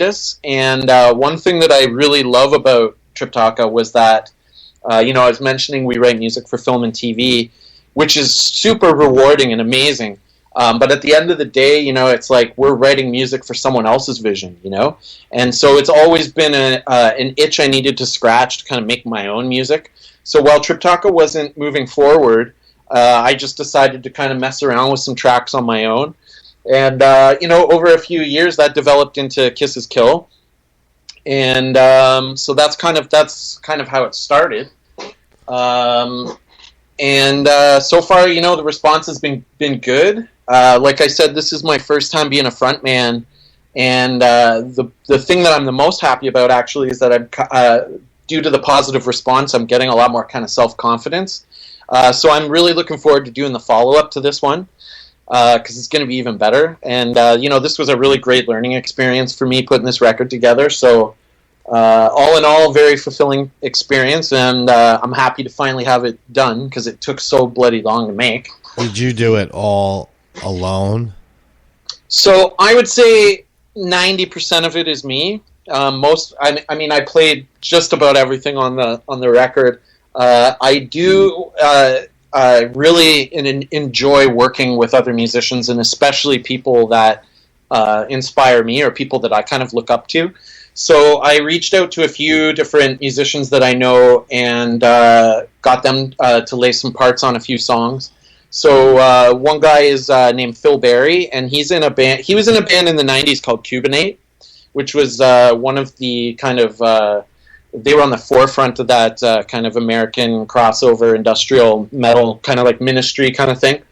Vegas, and one thing that I really love about Triptaka was that, I was mentioning we write music for film and TV, which is super rewarding and amazing. But at the end of the day, it's like we're writing music for someone else's vision, And so it's always been an itch I needed to scratch to kind of make my own music. So while Triptaka wasn't moving forward, I just decided to kind of mess around with some tracks on my own. And, over a few years, that developed into Kisses Kill. And so that's kind of how it started. And so far, the response has been good. Like I said, this is my first time being a frontman, and the thing that I'm the most happy about actually is that I'm due to the positive response, I'm getting a lot more kind of self-confidence. So I'm really looking forward to doing the follow-up to this one because it's going to be even better. And this was a really great learning experience for me putting this record together. So all in all, very fulfilling experience, and I'm happy to finally have it done because it took so bloody long to make. Did you do it all alone? So I would say 90% of it is me. I played just about everything on the record. I do really enjoy working with other musicians, and especially people that inspire me or people that I kind of look up to. So I reached out to a few different musicians that I know and got them to lay some parts on a few songs. So one guy is named Phil Berry, and he's in a band. He was in a band in the 90s called Cubanate, which was one of the kind of they were on the forefront of that kind of American crossover industrial metal kind of like Ministry kind of thing.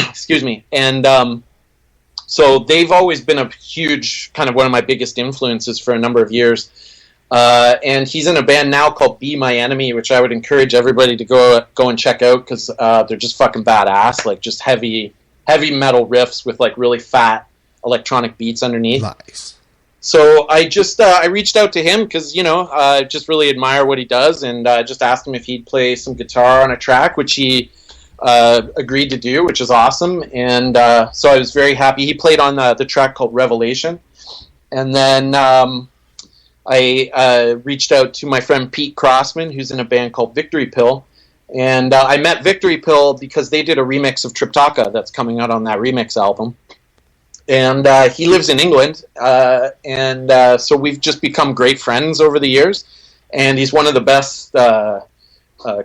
Excuse me. And so they've always been a huge kind of one of my biggest influences for a number of years. And he's in a band now called Be My Enemy, which I would encourage everybody to go and check out because they're just fucking badass, like just heavy metal riffs with like really fat electronic beats underneath. Nice. So I just I reached out to him because I just really admire what he does, and just asked him if he'd play some guitar on a track, which he agreed to do, which is awesome. And so I was very happy. He played on the track called Revelation, and then I reached out to my friend Pete Crossman, who's in a band called Victory Pill. And I met Victory Pill because they did a remix of Triptaka that's coming out on that remix album. And he lives in England. And so we've just become great friends over the years. And he's one of the best,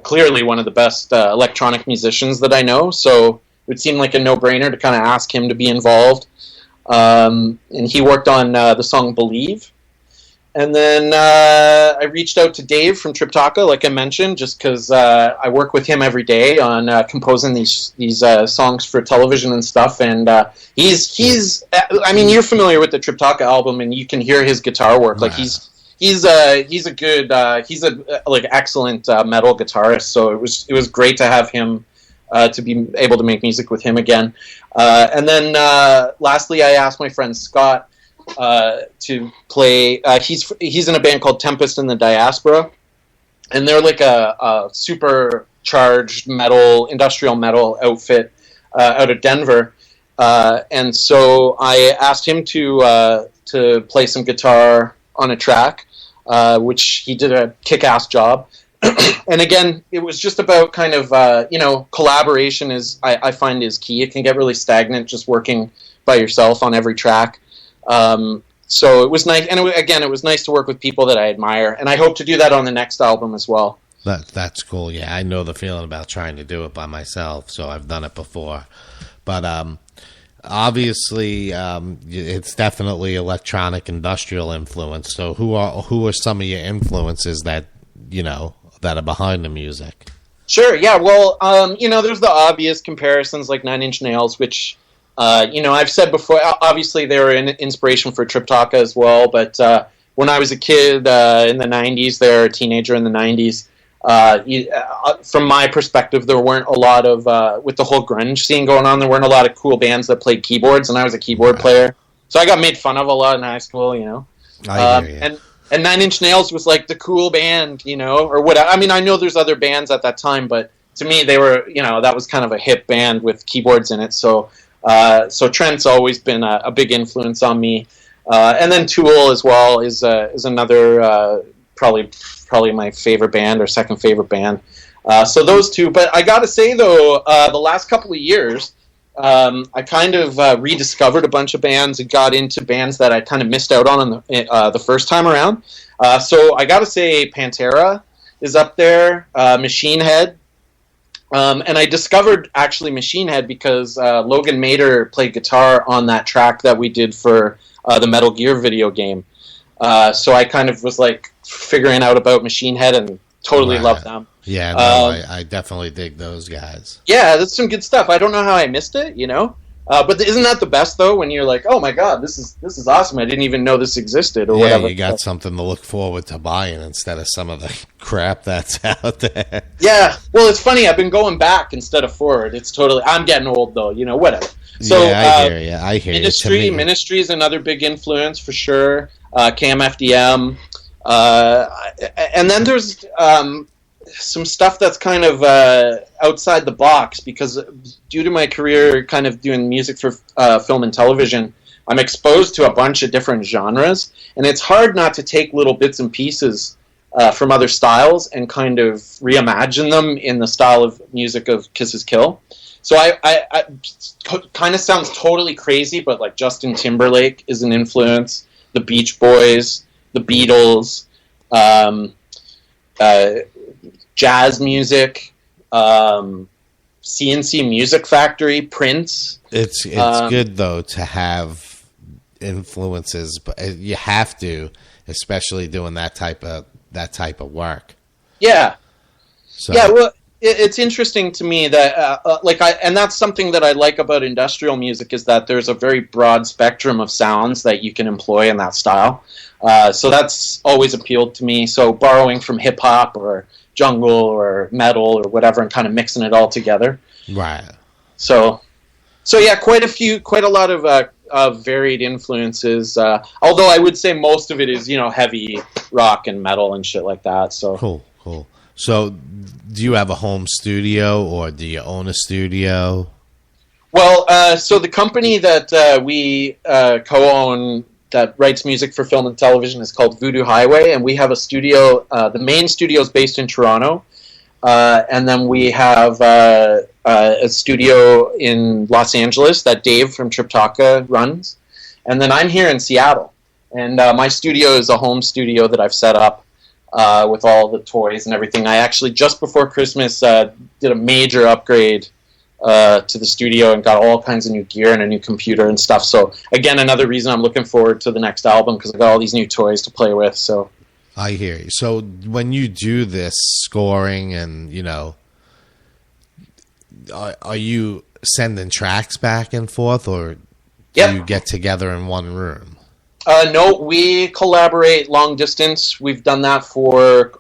clearly one of the best electronic musicians that I know. So it would seem like a no-brainer to kind of ask him to be involved. And he worked on the song Believe. And then I reached out to Dave from Triptaka, like I mentioned, just because I work with him every day on composing these songs for television and stuff. And he's I mean, you're familiar with the Triptaka album, and you can hear his guitar work. Like he's a good like excellent metal guitarist. So it was great to have him to be able to make music with him again. And then lastly, I asked my friend Scott to play. He's in a band called Tempest in the Diaspora, and they're like a supercharged industrial metal outfit out of Denver. And so I asked him to play some guitar on a track, which he did a kick-ass job. And again, it was just about kind of collaboration is I find is key. It can get really stagnant just working by yourself on every track. So it was nice, and it was nice to work with people that I admire, and I hope to do that on the next album as well. That's cool. Yeah, I know the feeling about trying to do it by myself, so I've done it before. But obviously, it's definitely electronic industrial influence. So who are some of your influences that that are behind the music? Sure. Yeah. Well, there's the obvious comparisons like Nine Inch Nails, which. I've said before, obviously they were an inspiration for Triptaka as well, but when I was a kid in the 90s, they were a teenager in the 90s, from my perspective, there weren't a lot of, with the whole grunge scene going on, there weren't a lot of cool bands that played keyboards, and I was a keyboard player. So I got made fun of a lot in high school, I hear you. And Nine Inch Nails was like the cool band, or what. I mean, I know there's other bands at that time, but to me, they were, that was kind of a hip band with keyboards in it, so Trent's always been a big influence on me. And then Tool as well is another probably my favorite band or second favorite band. So those two. But I got to say though, the last couple of years, I kind of rediscovered a bunch of bands and got into bands that I kind of missed out on the first time around. So I got to say Pantera is up there, Machine Head. And I discovered actually Machine Head because Logan Mader played guitar on that track that we did for the Metal Gear video game. So I kind of was like figuring out about Machine Head and totally loved them. Yeah, no, I definitely dig those guys. Yeah, that's some good stuff. I don't know how I missed it, you know? But isn't that the best, though, when you're like, oh, my God, this is awesome. I didn't even know this existed or whatever. Yeah, you got something to look forward to buying instead of some of the crap that's out there. Yeah, well, it's funny. I've been going back instead of forward. It's totally... I'm getting old, though, you know, whatever. So, yeah, I hear you. Ministry is another big influence, for sure. KMFDM. And then there's... some stuff that's kind of outside the box because due to my career kind of doing music for film and television, I'm exposed to a bunch of different genres, and it's hard not to take little bits and pieces from other styles and kind of reimagine them in the style of music of Kisses Kill. So I kind of sounds totally crazy, but like Justin Timberlake is an influence, the Beach Boys, the Beatles, jazz music, CNC Music Factory, Prince. It's good though to have influences, but you have to, especially doing that type of work. Yeah. So. Yeah. Well, it's interesting to me that and that's something that I like about industrial music is that there's a very broad spectrum of sounds that you can employ in that style. So that's always appealed to me. So borrowing from hip hop or jungle or metal or whatever and kind of mixing it all together. Right. So yeah, quite a lot of varied influences. Although I would say most of it is, heavy rock and metal and shit like that. So cool. So do you have a home studio or do you own a studio? Well, so the company that we co-own that writes music for film and television is called Voodoo Highway, and we have a studio. The main studio is based in Toronto, and then we have a studio in Los Angeles that Dave from Triptaka runs, and then I'm here in Seattle, and my studio is a home studio that I've set up with all the toys and everything. I actually, just before Christmas, did a major upgrade to the studio and got all kinds of new gear and a new computer and stuff. So again, another reason I'm looking forward to the next album because I got all these new toys to play with. So I hear you. So when you do this scoring and are you sending tracks back and forth or do you get together in one room? No, we collaborate long distance. We've done that for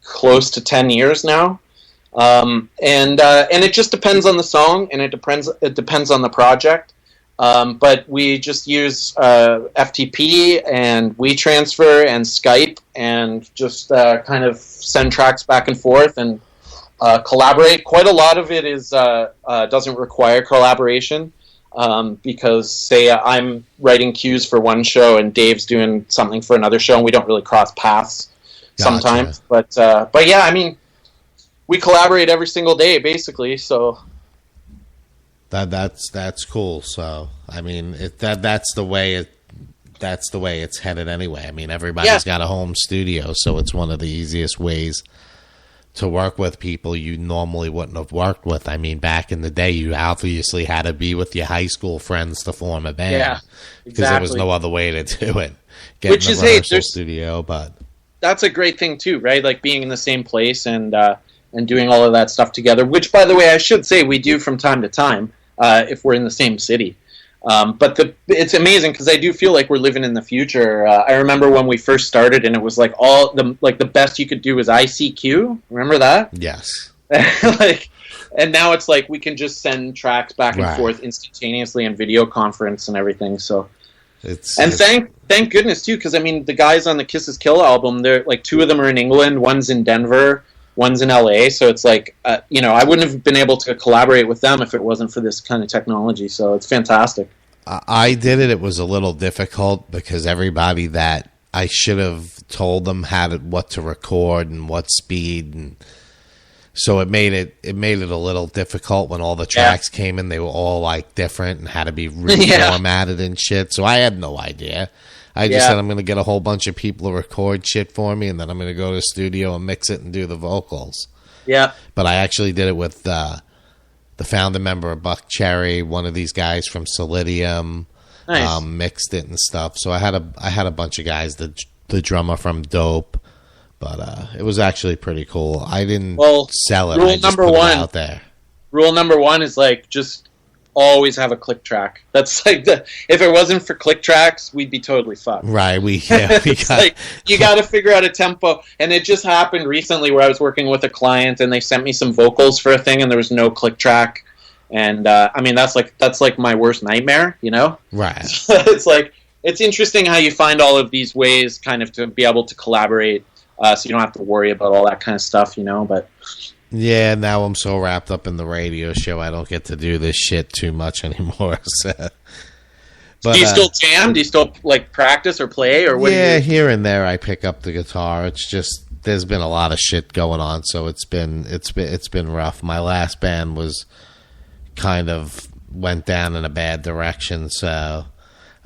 close to 10 years now. And it just depends on the song, and it depends on the project. But we just use FTP and WeTransfer and Skype, and just kind of send tracks back and forth and collaborate. Quite a lot of it is doesn't require collaboration because, say, I'm writing cues for one show and Dave's doing something for another show, and we don't really cross paths sometimes. But yeah, I mean. We collaborate every single day, basically. So that's cool. So I mean, that's the way it's headed anyway. I mean, everybody's got a home studio, so it's one of the easiest ways to work with people you normally wouldn't have worked with. I mean, back in the day, you obviously had to be with your high school friends to form a band. Yeah, exactly. Because there was no other way to do it. Which is, hey, studio, but that's a great thing too, right? Like being in the same place and doing all of that stuff together, which, by the way, I should say we do from time to time if we're in the same city. But it's amazing because I do feel like we're living in the future. I remember when we first started, and it was like the best you could do was ICQ. Remember that? Yes. And now it's like we can just send tracks back and forth instantaneously in video conference and everything. So. Thank goodness too, because I mean the guys on the Kisses Kill album, they're like two of them are in England, one's in Denver. One's in LA, so it's like, I wouldn't have been able to collaborate with them if it wasn't for this kind of technology, so it's fantastic. I did it. It was a little difficult because everybody that I should have told them what to record and what speed, and so it made it a little difficult when all the tracks came in. They were all like different and had to be reformatted and shit. So I had no idea. I just said I'm going to get a whole bunch of people to record shit for me, and then I'm going to go to the studio and mix it and do the vocals. Yeah. But I actually did it with the founder member of Buck Cherry, one of these guys from Solidium, nice. Mixed it and stuff. So I had a bunch of guys, the drummer from Dope, but it was actually pretty cool. I didn't sell it. I just put it out there. Rule number one is like just always have a click track. That's like if it wasn't for click tracks, we'd be totally fucked. Right. You got to figure out a tempo. And it just happened recently where I was working with a client and they sent me some vocals for a thing and there was no click track. And I mean that's like my worst nightmare, you know? Right. It's like it's interesting how you find all of these ways kind of to be able to collaborate, so you don't have to worry about all that kind of stuff, you know, but yeah, now I'm so wrapped up in the radio show, I don't get to do this shit too much anymore. So. But, do you still jam? Do you still like practice or play or what? Yeah, here and there I pick up the guitar. It's just there's been a lot of shit going on, so it's been rough. My last band was kind of went down in a bad direction, so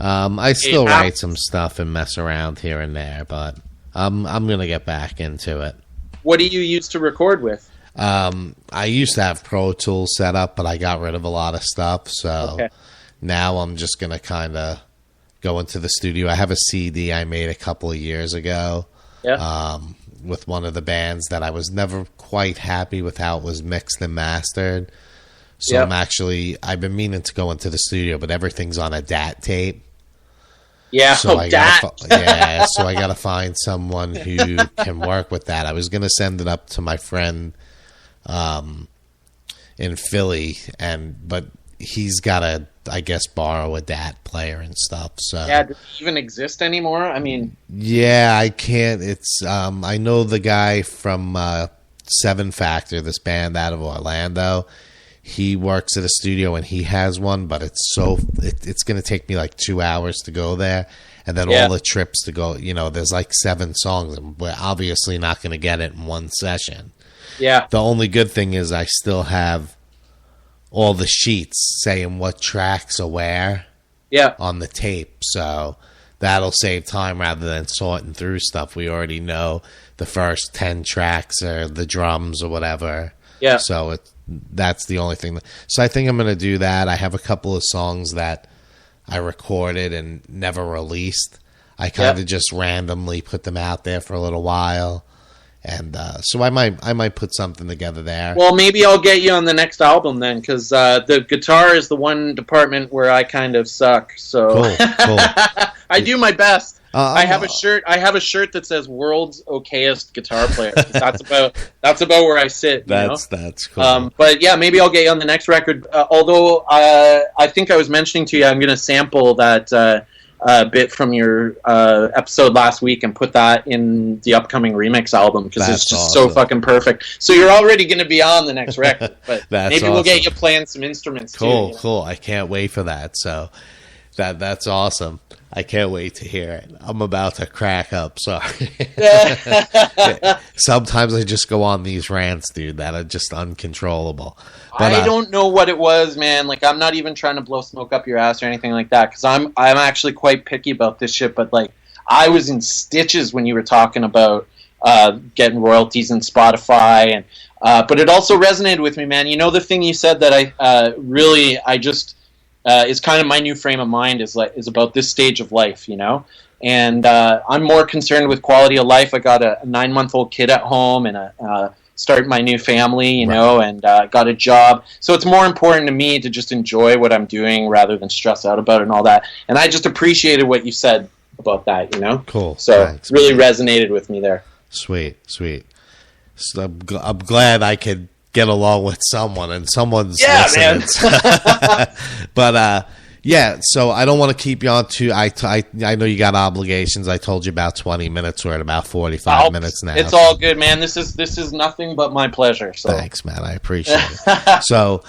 I still write some stuff and mess around here and there, but I'm gonna get back into it. What do you use to record with? I used to have Pro Tools set up, but I got rid of a lot of stuff. So now I'm just going to kind of go into the studio. I have a CD I made a couple of years ago with one of the bands that I was never quite happy with how it was mixed and mastered. So I've been meaning to go into the studio, but everything's on a DAT tape. Yeah, so I got to find someone who can work with that. I was going to send it up to my friend in Philly, but he's got to, I guess, borrow a DAT player and stuff. So does it even exist anymore? I mean, I can't. It's I know the guy from Seven Factor, this band out of Orlando. He works at a studio and he has one, but it's going to take me like 2 hours to go there. And then all the trips to go, you know, there's like 7 songs and we're obviously not going to get it in one session. Yeah. The only good thing is I still have all the sheets saying what tracks are where on the tape. So that'll save time rather than sorting through stuff. We already know the first 10 tracks or the drums or whatever. Yeah. So that's the only thing. So I think I'm going to do that. I have a couple of songs that I recorded and never released. I kind of just randomly put them out there for a little while. And so I might put something together there. Well, maybe I'll get you on the next album then, because the guitar is the one department where I kind of suck. So cool. I do my best. I have a shirt. I have a shirt that says "World's Okayest Guitar Player." That's about where I sit. That's cool. But yeah, maybe I'll get you on the next record. Although I think I was mentioning to you, I'm going to sample that bit from your episode last week and put that in the upcoming remix album because it's just so fucking perfect. So you're already going to be on the next record, but maybe we'll get you playing some instruments too. Cool. I can't wait for that. So that's awesome. I can't wait to hear it. I'm about to crack up. Sorry. Sometimes I just go on these rants, dude, that are just uncontrollable. But, I don't know what it was, man. Like, I'm not even trying to blow smoke up your ass or anything like that, because I'm actually quite picky about this shit. But like, I was in stitches when you were talking about getting royalties in Spotify, and but it also resonated with me, man. You know, the thing you said that I just is kind of my new frame of mind is about this stage of life, you know. And I'm more concerned with quality of life. I got a 9-month-old kid at home and start my new family, you know, and got a job. So it's more important to me to just enjoy what I'm doing rather than stress out about it and all that. And I just appreciated what you said about that, you know. Cool. So it really resonated with me there. Sweet. So I'm glad I could get along with someone and someone's listening. Man. But so I don't want to keep you on too. I know you got obligations. I told you about 20 minutes. We're at about 45 minutes now. It's all good, man. This is nothing but my pleasure. So. Thanks, man. I appreciate it. So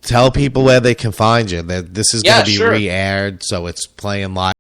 tell people where they can find you. This is Yeah, going to be sure. re-aired, so it's playing live